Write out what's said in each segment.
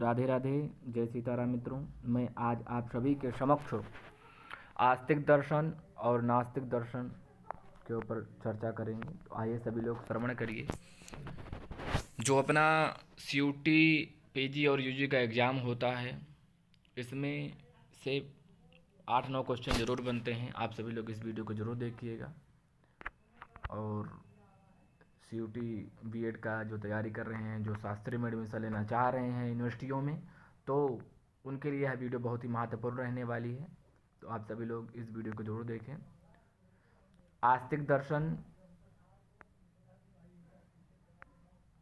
राधे राधे, जय सीताराम मित्रों। मैं आज आप सभी के समक्ष आस्तिक दर्शन और नास्तिक दर्शन के ऊपर चर्चा करेंगे। तो आइए सभी लोग श्रवण करिए। जो अपना CUT PG और UG का एग्ज़ाम होता है, इसमें से 8-9 क्वेश्चन ज़रूर बनते हैं। आप सभी लोग इस वीडियो को ज़रूर देखिएगा। और CUT BEd का जो तैयारी कर रहे हैं, जो शास्त्री में एडमिशन लेना चाह रहे हैं यूनिवर्सिटियों में, तो उनके लिए यह वीडियो बहुत ही महत्वपूर्ण रहने वाली है। तो आप सभी लोग इस वीडियो को जरूर देखें। आस्तिक दर्शन,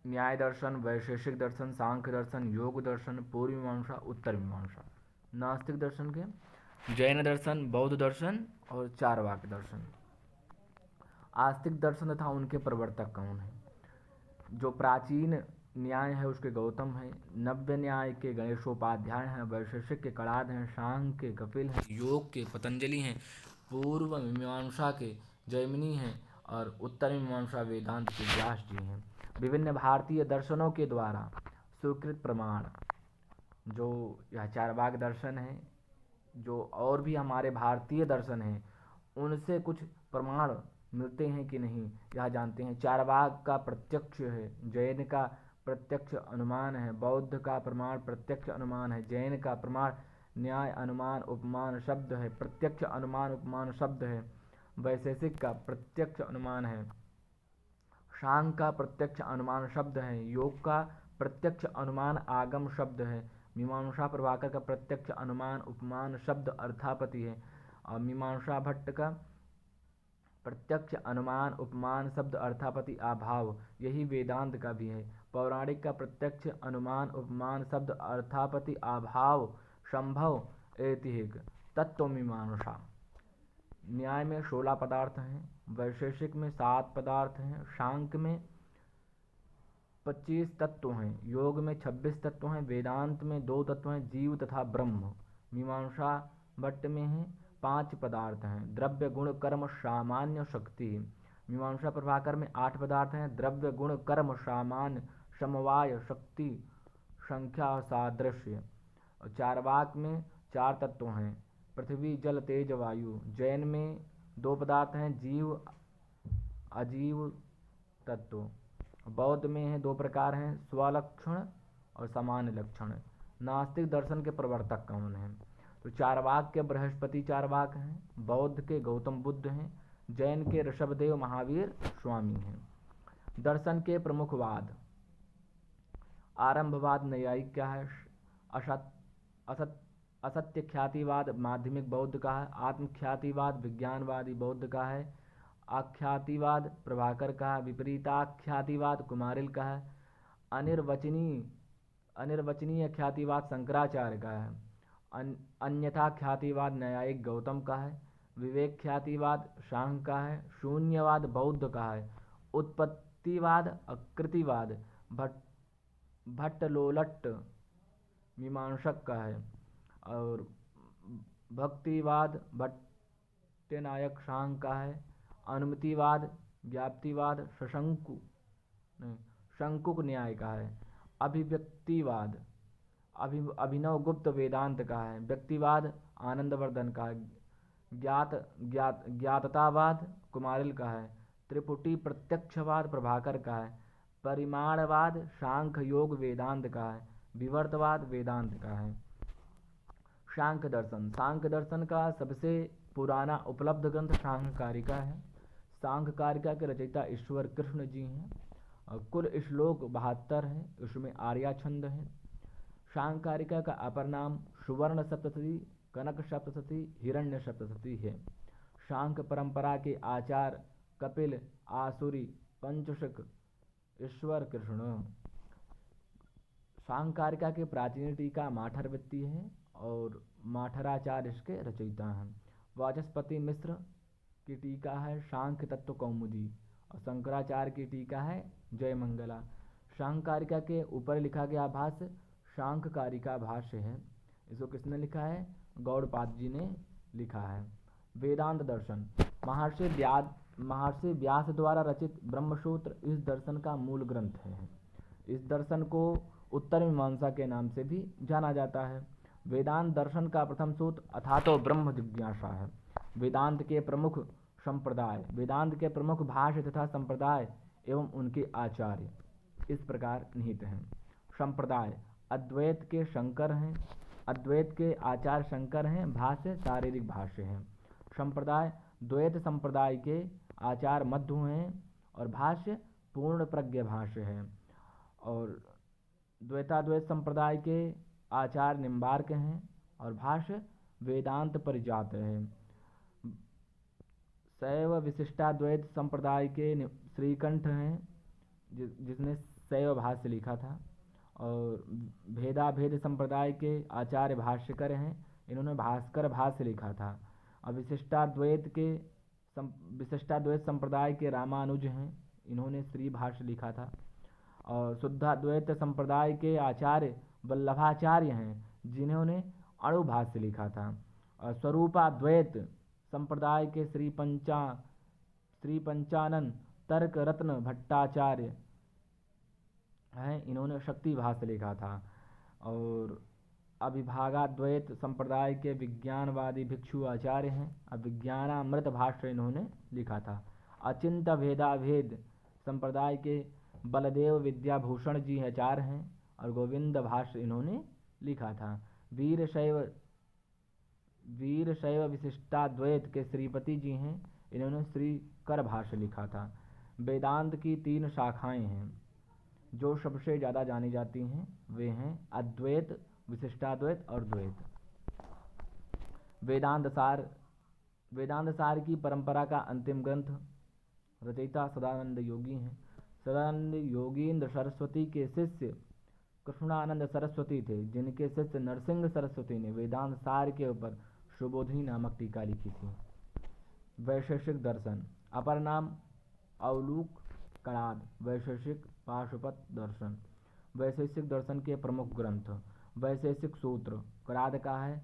न्याय दर्शन, वैशेषिक दर्शन, सांख्य दर्शन, योग दर्शन, पूर्व मीमांसा, उत्तर मीमांसा। नास्तिक दर्शन के जैन दर्शन, बौद्ध दर्शन और चारवाक दर्शन। आस्तिक दर्शन तथा उनके प्रवर्तक कौन हैं? जो प्राचीन न्याय है उसके गौतम हैं, नव्य न्याय के गणेशोपाध्याय हैं, वैशेषिक के कणाद हैं, सांख्य के कपिल हैं, योग के पतंजलि हैं, पूर्व मीमांसा के जैमिनी हैं और उत्तर मीमांसा वेदांत के व्यास जी हैं। विभिन्न भारतीय दर्शनों के द्वारा स्वीकृत प्रमाण, जो यह चारवाक दर्शन है, जो और भी हमारे भारतीय दर्शन हैं, उनसे कुछ प्रमाण मिलते हैं कि नहीं यह जानते हैं। चारवाक का प्रत्यक्ष है, जैन का प्रत्यक्ष अनुमान है, बौद्ध का प्रमाण प्रत्यक्ष अनुमान है, जैन का प्रमाण न्याय अनुमान उपमान शब्द है, प्रत्यक्ष अनुमान उपमान शब्द है, वैशेषिक का प्रत्यक्ष अनुमान है, सांख्य का प्रत्यक्ष अनुमान शब्द है, योग का प्रत्यक्ष अनुमान आगम शब्द है, मीमांसा प्रभाकर का प्रत्यक्ष अनुमान उपमान शब्द अर्थापति है, और मीमांसा भट्ट का प्रत्यक्ष अनुमान उपमान शब्द अर्थापति अभाव, यही वेदांत का भी है। पौराणिक का प्रत्यक्ष अनुमान उपमान शब्द अर्थापति अभाव संभव ऐतिहिक तत्व मीमांसा। न्याय में 16 पदार्थ हैं, वैशेषिक में 7 पदार्थ हैं, सांख्य में 25 तत्व हैं, योग में 26 तत्व हैं, वेदांत में 2 तत्व हैं, जीव तथा ब्रह्म। मीमांसा भट्ट में है 5 पदार्थ हैं, द्रव्य गुण कर्म सामान्य शक्ति। मीमांसा प्रभाकर में 8 पदार्थ हैं, द्रव्य गुण कर्म सामान्य समवाय शक्ति संख्या और सादृश्य। और चारवाक में 4 तत्व हैं, पृथ्वी जल तेज वायु। जैन में 2 पदार्थ हैं, जीव अजीव तत्व। बौद्ध में है 2 प्रकार हैं, स्वलक्षण और सामान्य लक्षण। नास्तिक दर्शन के प्रवर्तक कौन हैं? तो चारवाक के बृहस्पति चारवाक हैं, बौद्ध के गौतम बुद्ध हैं, जैन के ऋषभदेव महावीर स्वामी हैं। दर्शन के प्रमुख वाद, आरंभवाद न्यायिक का है, असत्य ख्यातिवाद माध्यमिक बौद्ध का है, आत्मख्यातिवाद विज्ञानवादी बौद्ध का है, आख्यातिवाद प्रभाकर का है, विपरीताख्यातिवाद कुमारिल का है, अनिर्वचनीय ख्यातिवाद शंकराचार्य का है, अन्यथा ख्यातिवाद न्यायिक गौतम का है, विवेक ख्यातिवाद सांख्य का है, शून्यवाद बौद्ध का है, उत्पत्तिवाद अकृतिवाद भट्टलोलट मीमांसक का है, और भक्तिवाद भट्टनायक सांख्य का है, अनुमतिवाद व्याप्तिवाद शंकुक न्याय का है, अभिव्यक्तिवाद अभिनव गुप्त वेदांत का है, व्यक्तिवाद आनंदवर्धन का है, ज्ञाततावाद कुमारिल का है, त्रिपुटी प्रत्यक्षवाद प्रभाकर का है, परिमाणवाद सांख्य योग वेदांत का है, विवर्तवाद वेदांत का है। सांख्य दर्शन का सबसे पुराना उपलब्ध ग्रंथ सांख्य कारिका है। सांख्य कारिका के रचयिता ईश्वर कृष्ण जी हैं और कुल श्लोक 72 है, उसमें आर्या छंद है। सांख्य कारिका का अपर नाम सुवर्ण सप्तशती, कनक सप्तशती, हिरण्य सप्तशती है। सांख्य परंपरा के आचार्य कपिल, आसुरी, पंचशक, ईश्वर कृष्ण। सांख्य कारिका के प्राचीन टीका माठरवृत्ति है और माठराचार्य इसके रचयिता हैं। वाचस्पति मिश्र की टीका है सांख्य तत्व कौमुदी और शंकराचार्य की टीका है जय मंगला। सांख्य कारिका के ऊपर लिखा गया भाष्य सांख्य कारिका भाष्य है। इसको किसने लिखा है? गौड़पाद जी ने लिखा है। वेदांत दर्शन, महर्षि व्यास द्वारा रचित ब्रह्मसूत्र इस दर्शन का मूल ग्रंथ है। इस दर्शन को उत्तर मीमांसा के नाम से भी जाना जाता है। वेदांत दर्शन का प्रथम सूत्र अथातो ब्रह्म जिज्ञासा है। वेदांत के प्रमुख संप्रदाय, वेदांत के प्रमुख भाष्य तथा संप्रदाय एवं उनके आचार्य इस प्रकार निहित हैं। संप्रदाय अद्वैत के शंकर हैं, अद्वैत के आचार्य शंकर हैं, भाष्य शारीरिक भाष्य हैं। संप्रदाय द्वैत संप्रदाय के आचार्य मध्व हैं और भाष्य पूर्ण प्रज्ञ भाष्य है। और द्वैताद्वैत संप्रदाय के आचार्य निम्बार्क हैं और भाष्य वेदांत परिजात है। शैव विशिष्टाद्वैत संप्रदाय के श्रीकंठ हैं, जिसने शैव भाष्य लिखा था। और भेदाभेद संप्रदाय के आचार्य भाष्यकर हैं, इन्होंने भास्कर भाष्य लिखा था। और विशिष्टाद्वैत संप्रदाय के रामानुज हैं, इन्होंने श्री भाष्य लिखा था। और शुद्धाद्वैत संप्रदाय के आचार्य वल्लभाचार्य हैं, जिन्होंने अणु भाष्य लिखा था। और स्वरूपाद्वैत संप्रदाय के श्री पंचानन तर्क रत्न भट्टाचार्य हैं, इन्होंने शक्ति भाष्य लिखा था। और अभिभागाद्वैत संप्रदाय के विज्ञानवादी भिक्षु आचार्य हैं, अभिज्ञानामृत भाष्य इन्होंने लिखा था। अचिंत भेदाभेद संप्रदाय के बलदेव विद्याभूषण जी आचार्य हैं और गोविंद भाष्य इन्होंने लिखा था। वीर शैव विशिष्टाद्वैत के श्रीपति जी हैं, इन्होंने श्री कर भाष्य लिखा था। वेदांत की 3 शाखाएं हैं जो सबसे ज़्यादा जानी जाती हैं, वे हैं अद्वैत, विशिष्टाद्वैत और द्वैत। वेदांत सार की परंपरा का अंतिम ग्रंथ रचयिता सदानंद योगी हैं। सदानंद योगींद्र सरस्वती के शिष्य कृष्णानंद सरस्वती थे, जिनके शिष्य नरसिंह सरस्वती ने वेदांत सार के ऊपर सुबोधिनी नामक टीका लिखी थी। वैशेषिक दर्शन, अपर नाम अवलूक कणाद, वैशेषिक पाशुपत दर्शन। वैशेषिक दर्शन के प्रमुख ग्रंथ वैशेषिक सूत्र कणाद का है,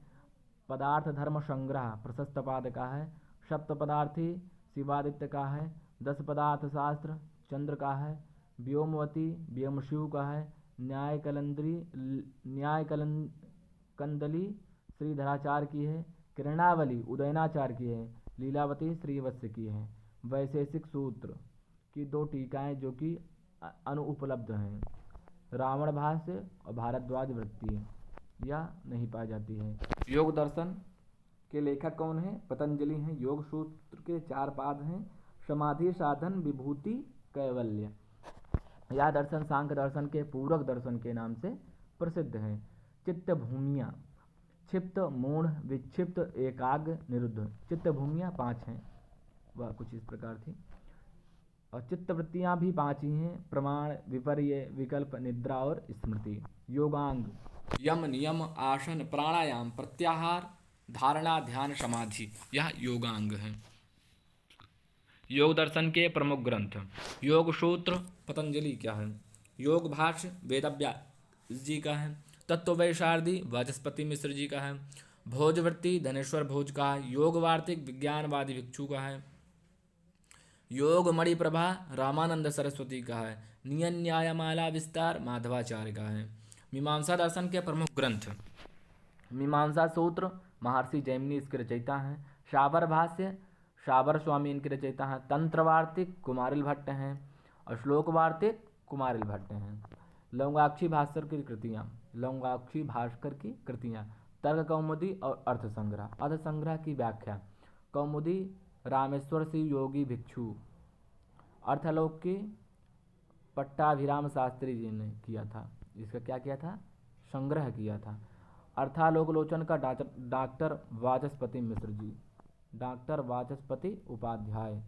पदार्थ धर्म संग्रह प्रशस्त पाद का है, सप्त पदार्थी शिवादित्य का है, 10 पदार्थ शास्त्र चंद्र का है, व्योमवती व्योमशिव का है, न्याय कंदली श्रीधराचार्य की है, किरणावली उदयनाचार्य की है, लीलावती श्रीवत्स की है। वैशेषिक सूत्र की 2 टीकाएं जो कि अनुपलब्ध हैं, रावण भाष्य और भारद्वाज वृत्ति, यह नहीं पाई जाती है। योग दर्शन के लेखक कौन हैं? पतंजलि हैं। योग सूत्र के 4 पाद हैं, समाधि साधन विभूति कैवल्य। यह दर्शन सांख्य दर्शन के पूरक दर्शन के नाम से प्रसिद्ध है। चित्त भूमियाँ क्षिप्त मूढ़ विक्षिप्त एकाग्र निरुद्ध। चित्त भूमियाँ 5 हैं, वह कुछ इस प्रकार थी। और चित्तवृत्तियाँ भी 5 ही हैं, प्रमाण विपर्य विकल्प निद्रा और स्मृति। योगांग यम नियम आसन प्राणायाम प्रत्याहार धारणा ध्यान समाधि, यह योगांग हैं। योग दर्शन के प्रमुख ग्रंथ योग सूत्र पतंजलि क्या है, योग भाष्य वेदव्यास जी का है, तत्व वैशारदी वाचस्पति मिश्र जी का है, भोजवृत्ति धनेश्वर भोज का है, योग वार्तिक विज्ञानवादी भिक्षु का है, योग मणिप्रभा रामानंद सरस्वती का है, नियन न्यायमाला विस्तार माधवाचार्य का है। मीमांसा दर्शन के प्रमुख ग्रंथ मीमांसा सूत्र महर्षि जैमिनी इसके रचयिता हैं, शाबर भाष्य शाबर स्वामी इनके रचयिता हैं, तंत्र वार्तिक कुमारिल भट्ट हैं और श्लोक वार्तिक कुमारिल भट्ट हैं। लौंगाक्षी भास्कर की कृतियाँ तर्क कौमुदी और अर्थ संग्रह की व्याख्या कौमुदी रामेश्वर सिंह योगी भिक्षु, अर्थलोक की पट्टाभिराम शास्त्री जी ने किया था, इसका क्या किया था, संग्रह किया था। अर्थालोकलोचन का डॉक्टर वाचस्पति मिश्र जी, डॉक्टर वाचस्पति उपाध्याय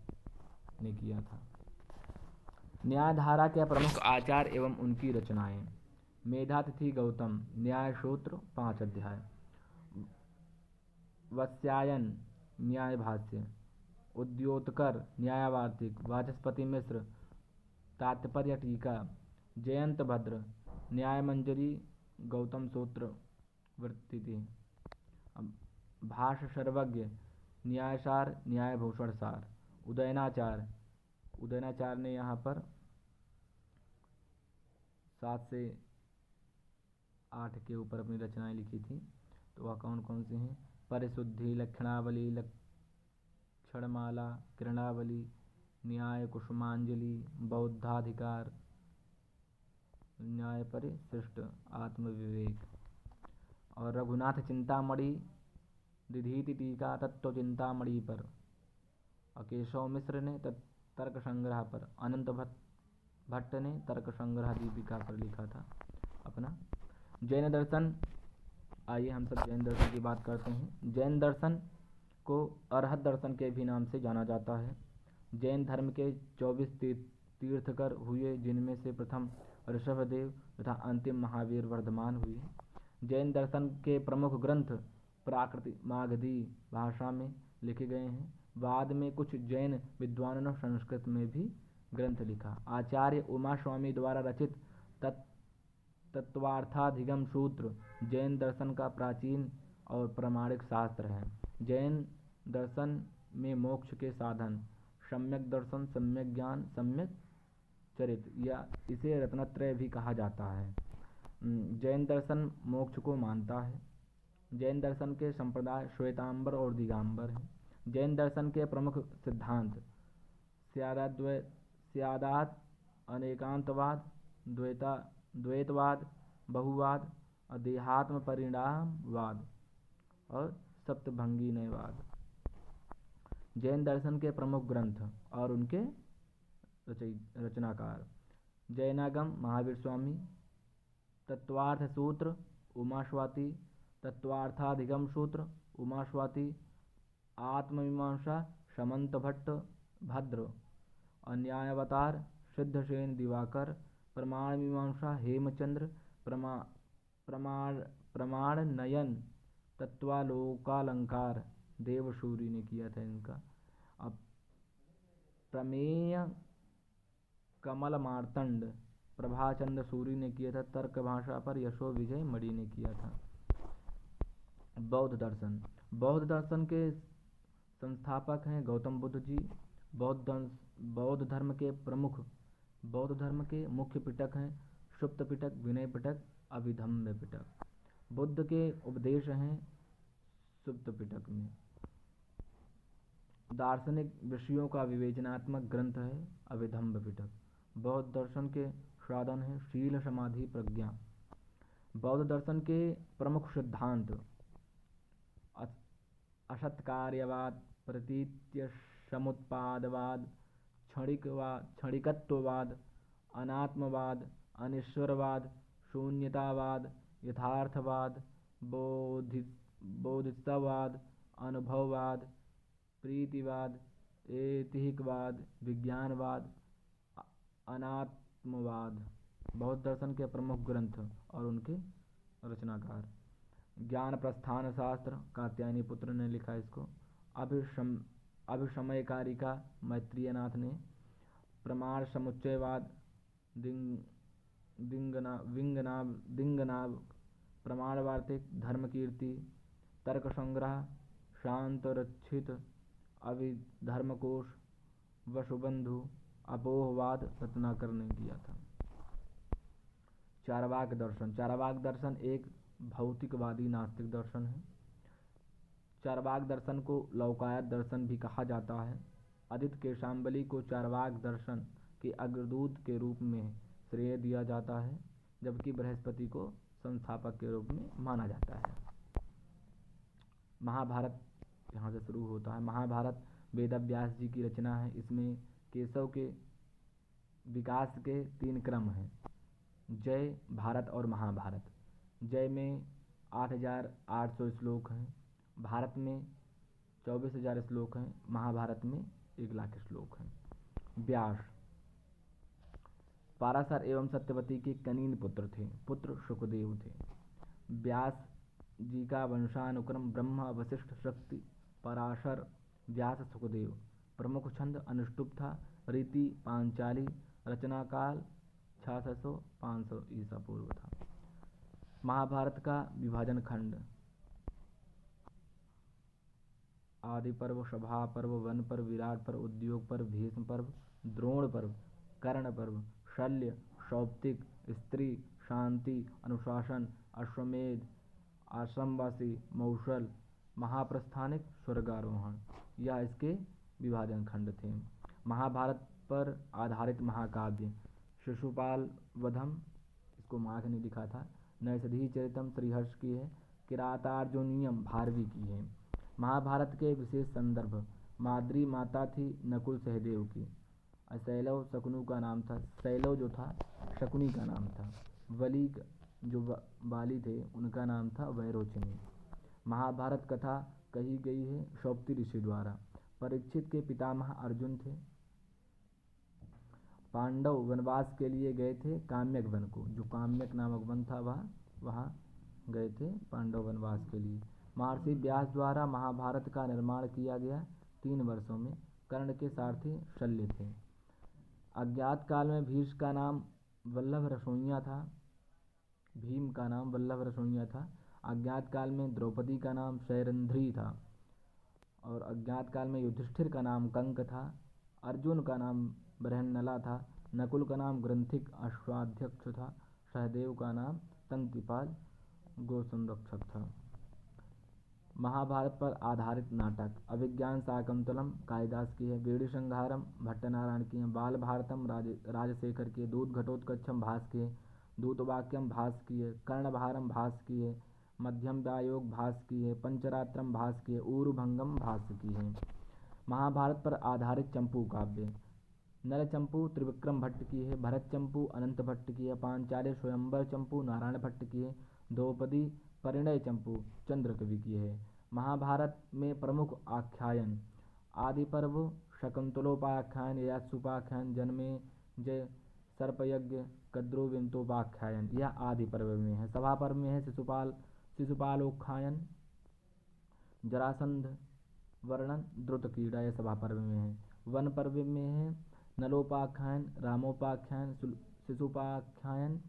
ने किया था। न्यायधारा के प्रमुख आचार एवं उनकी रचनाएं मेधातिथि गौतम न्याय सूत्र 5 अध्याय, वत्स्यायन न्याय भाष्य, उद्योतकर न्यायवार्तिक, वाचस्पति मिश्र तात्पर्य टीका, जयंत भद्र न्याय मंजरी गौतम सूत्र वृत्ति थी, भाष्य सर्वज्ञ न्यायसार न्यायभूषण सार, उदयनाचार्य ने यहाँ पर 7 से 8 के ऊपर अपनी रचनाएं लिखी थी। तो वह कौन कौन सी हैं? परिशुद्धि, लक्षणावली, लक्षणमाला, किरणावली, न्याय कुसुमांजलि, बौद्धाधिकार, न्याय परिशिष्ट, आत्मविवेक। और रघुनाथ चिंतामणि, दिधीति टीका तत्व चिंतामणि पर। और केशव मिश्र ने तर्क संग्रह पर। अनंत भट्ट ने तर्क संग्रह दीपिका पर लिखा था अपना। जैन दर्शन, आइए हम सब जैन दर्शन की बात करते हैं। जैन दर्शन को अरहत दर्शन के भी नाम से जाना जाता है। जैन धर्म के 24 तीर्थकर हुए, जिनमें से प्रथम ऋषभदेव तथा अंतिम महावीर वर्धमान हुए। जैन दर्शन के प्रमुख ग्रंथ प्राकृत मागधी भाषा में लिखे गए हैं। बाद में कुछ जैन विद्वानों ने संस्कृत में भी ग्रंथ लिखा। आचार्य उमा स्वामी द्वारा रचित तत्वार्थाधिगम सूत्र जैन दर्शन का प्राचीन और प्रामाणिक शास्त्र है। जैन दर्शन में मोक्ष के साधन सम्यक दर्शन, सम्यक ज्ञान, सम्यक चरित्र, या इसे रत्नत्रय भी कहा जाता है। जैन दर्शन मोक्ष को मानता है। जैन दर्शन के संप्रदाय श्वेतांबर और दिगंबर हैं। जैन दर्शन के प्रमुख सिद्धांत स्यादात, अनेकांतवाद, द्वैतवाद, बहुवाद, देहात्म परिणामवाद और सप्तभंगीनयवाद। जैन दर्शन के प्रमुख ग्रंथ और उनके रचनाकार: जैनागम महावीर स्वामी, तत्वार्थ सूत्र उमास्वाति, तत्वार्थाधिगम सूत्र उमास्वाति, आत्ममीमांसा समंत भट्ट भद्र, अन्यायावतार सिद्धसेन दिवाकर, प्रमाण मीमांसा हेमचंद्र, प्रमाण नयन तत्वालोकालंकार देवसूरी ने किया था इनका। अब प्रमेय कमल मार्तंड प्रभाचंद्र सूरी ने किया था। तर्क भाषा पर यशो विजय मणि ने किया था। बौद्ध दर्शन, बौद्ध दर्शन के संस्थापक हैं गौतम बुद्ध जी। बौद्ध धर्म के मुख्य पिटक हैं सुप्त पिटक, विनय पिटक, अभिधम्म पिटक। बुद्ध के उपदेश हैं सुप्त पिटक में। दार्शनिक विषयों का विवेचनात्मक ग्रंथ है अभिधम्म पिटक। बौद्ध दर्शन के साधन हैं शील, समाधि, प्रज्ञा। बौद्ध दर्शन के प्रमुख सिद्धांत असत्कार्यवाद, प्रतीत्य समुत्पादवाद, क्षणिकत्ववाद, अनात्मवाद, अनिश्वरवाद, शून्यतावाद, यथार्थवाद, बोधिसत्ववाद, अनुभववाद, प्रीतिवाद, ऐतिहिकवाद, विज्ञानवाद, अनात्मवाद। बौद्ध दर्शन के प्रमुख ग्रंथ और उनके रचनाकार: ज्ञान प्रस्थान शास्त्र कात्यायनी पुत्र ने लिखा इसको। अभिसमयकारिका मैत्रेयनाथ ने। प्रमाण समुच्चयवाद दिंगनाब, प्रमाण वार्तिक धर्मकीर्ति, तर्क संग्रह, शांत रक्षित, अभिधर्मकोश, वसुबंधु, अपोहवाद रत्नाकर ने किया था। चार्वाक दर्शन, चार्वाक दर्शन एक भौतिकवादी नास्तिक दर्शन है। चार्वाक दर्शन को लौकायत दर्शन भी कहा जाता है। आदित्य केशांबली को चार्वाक दर्शन के अग्रदूत के रूप में श्रेय दिया जाता है, जबकि बृहस्पति को संस्थापक के रूप में माना जाता है। महाभारत यहाँ से शुरू होता है। महाभारत वेदव्यास जी की रचना है। इसमें केशव के विकास के 3 क्रम हैं: जय, भारत और महाभारत। जय में 8,800 श्लोक हैं, भारत में 24,000 श्लोक हैं, महाभारत में 1,00,000 श्लोक हैं। व्यास पाराशर एवं सत्यवती के कनीन पुत्र थे। पुत्र शुकदेव थे। व्यास जी का वंशानुक्रम ब्रह्मा, वशिष्ठ, शक्ति, पराशर, व्यास, सुखदेव। प्रमुख छंद अनुष्टुप था। रीति पांचाली। रचनाकाल 600-500 ईसा पूर्व था। महाभारत का विभाजन खंड: आदि पर्व, सभा पर्व, वन पर्व, विराट पर्व, उद्योग पर्व, भीष्म पर्व, द्रोण पर्व, कर्ण पर्व, शल्य, सौप्तिक, स्त्री, शांति, अनुशासन, अश्वमेध, आश्रमवासी, मौसल, महाप्रस्थानिक, स्वर्गारोहण, यह इसके विभाजन खंड थे। महाभारत पर आधारित महाकाव्य शिशुपाल वधम, इसको माघ ने लिखा था। नैषधि चरितम श्रीहर्ष की है। किरातार्जुनीयम भारवी की है। महाभारत के विशेष संदर्भ, माद्री माता थी नकुल सहदेव की। शैलव शकुनी का नाम था, शैलव जो था शकुनी का नाम था। वली जो बाली थे उनका नाम था वैरोचनी। महाभारत कथा कही गई है शौप्ति ऋषि द्वारा। परीक्षित के पितामह अर्जुन थे। पांडव वनवास के लिए गए थे काम्यक वन को, जो काम्यक नामक वन था वहाँ गए थे पांडव वनवास के लिए। महर्षि व्यास द्वारा महाभारत का निर्माण किया गया 3 वर्षों में। कर्ण के सारथी शल्य थे। अज्ञात काल में भीष्म का नाम वल्लभ रसोइया था। भीम का नाम वल्लभ रसोइया था। अज्ञात काल में द्रौपदी का नाम शैरंध्री था। और अज्ञात काल में युधिष्ठिर का नाम कंक था। अर्जुन का नाम बृहन्नला था। नकुल का नाम ग्रंथिक अश्वाध्यक्ष था। सहदेव का नाम तंतिपाल गो संरक्षक था। महाभारत पर आधारित नाटक अभिज्ञान शाकुंतलम कालिदास की है। वेणु संहारम भट्टनारायण की है। बाल भारतम राजशेखर की है। दूत घटोत्कचम भास की है। दूतवाक्यम भास की है। कर्णभारम भास की है। मध्यम व्यायोग भास की है। पंचरात्रम भास की है। ऊरुभंगम भास की है। महाभारत पर आधारित चंपू काव्य नलचंपू त्रिविक्रम भट्ट की है। भरत चंपू अनंत भट्ट की है। पांचाली स्वयंवर चंपू नारायण भट्ट की है। द्रौपदी परिणय चंपू चंद्रकवि की है। महाभारत में प्रमुख आख्यान आदि पर्व, शकुंतलोपाख्यान, ययात्सुपाख्यान, जन्मेजय, सर्पयज्ञ, कद्रुविंतोपाख्यान, यह आदि पर्व में है। सभा पर्व में है शिशुपालोख्यान, जरासंध वर्णन, द्रुत क्रीड़ा, यह सभा पर्व में है। वन पर्व में है नलोपाख्यान, रामोपाख्यान, शिशुपाख्यान,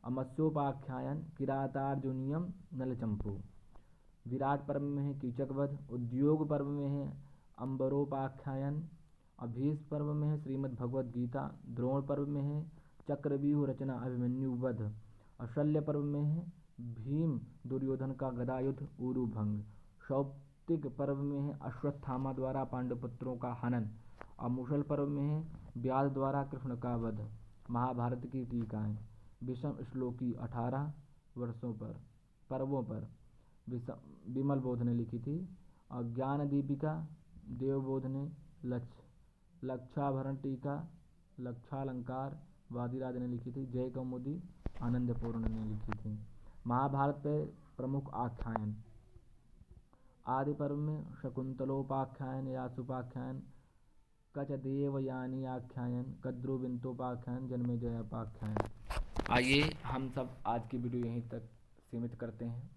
मत्स्योपाख्यान, किरातार्जुनीयम, नलचंपू। विराट पर्व में है कीचक वध। उद्योग पर्व में है अंबरोपाख्यान। भीष्म पर्व में है श्रीमद् भगवद गीता। द्रोण पर्व में है चक्रव्यूह रचना अभिमन्यु वध। शल्य पर्व में है भीम दुर्योधन का गदा युद्ध ऊरुभंग। शौप्तिक पर्व में है अश्वत्थामा द्वारा पांडुपुत्रों का हनन। और मुसल पर्व में है व्यास द्वारा कृष्ण का वध। महाभारत की टीकाएँ विषम श्लोकी 18 वर्षों पर पर्वों पर विमल बोध ने लिखी थी। और ज्ञान दीपिका देवबोध ने, लक्षाभरण टीका लक्षालंकार वादिराज ने लिखी थी। जय कौमुदी आनंदपूर्ण ने लिखी थी। महाभारत पे प्रमुख आख्यान आदि पर्व में शकुंतलोपाख्यान, यासुपाख्यान, कचदेवयानी आख्यान, कद्रुविंतोपाख्यान, जन्मेजयोपाख्यान। आइए हम सब आज की वीडियो यहीं तक सीमित करते हैं।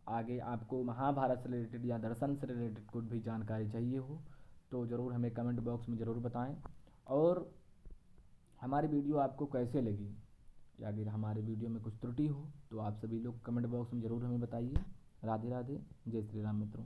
आगे आपको महाभारत से रिलेटेड या दर्शन से रिलेटेड कुछ भी जानकारी चाहिए हो तो ज़रूर हमें कमेंट बॉक्स में ज़रूर बताएं। और हमारी वीडियो आपको कैसे लगी या अगर हमारे वीडियो में कुछ त्रुटि हो तो आप सभी लोग कमेंट बॉक्स में ज़रूर हमें बताइए। राधे राधे, जय श्री राम मित्रों।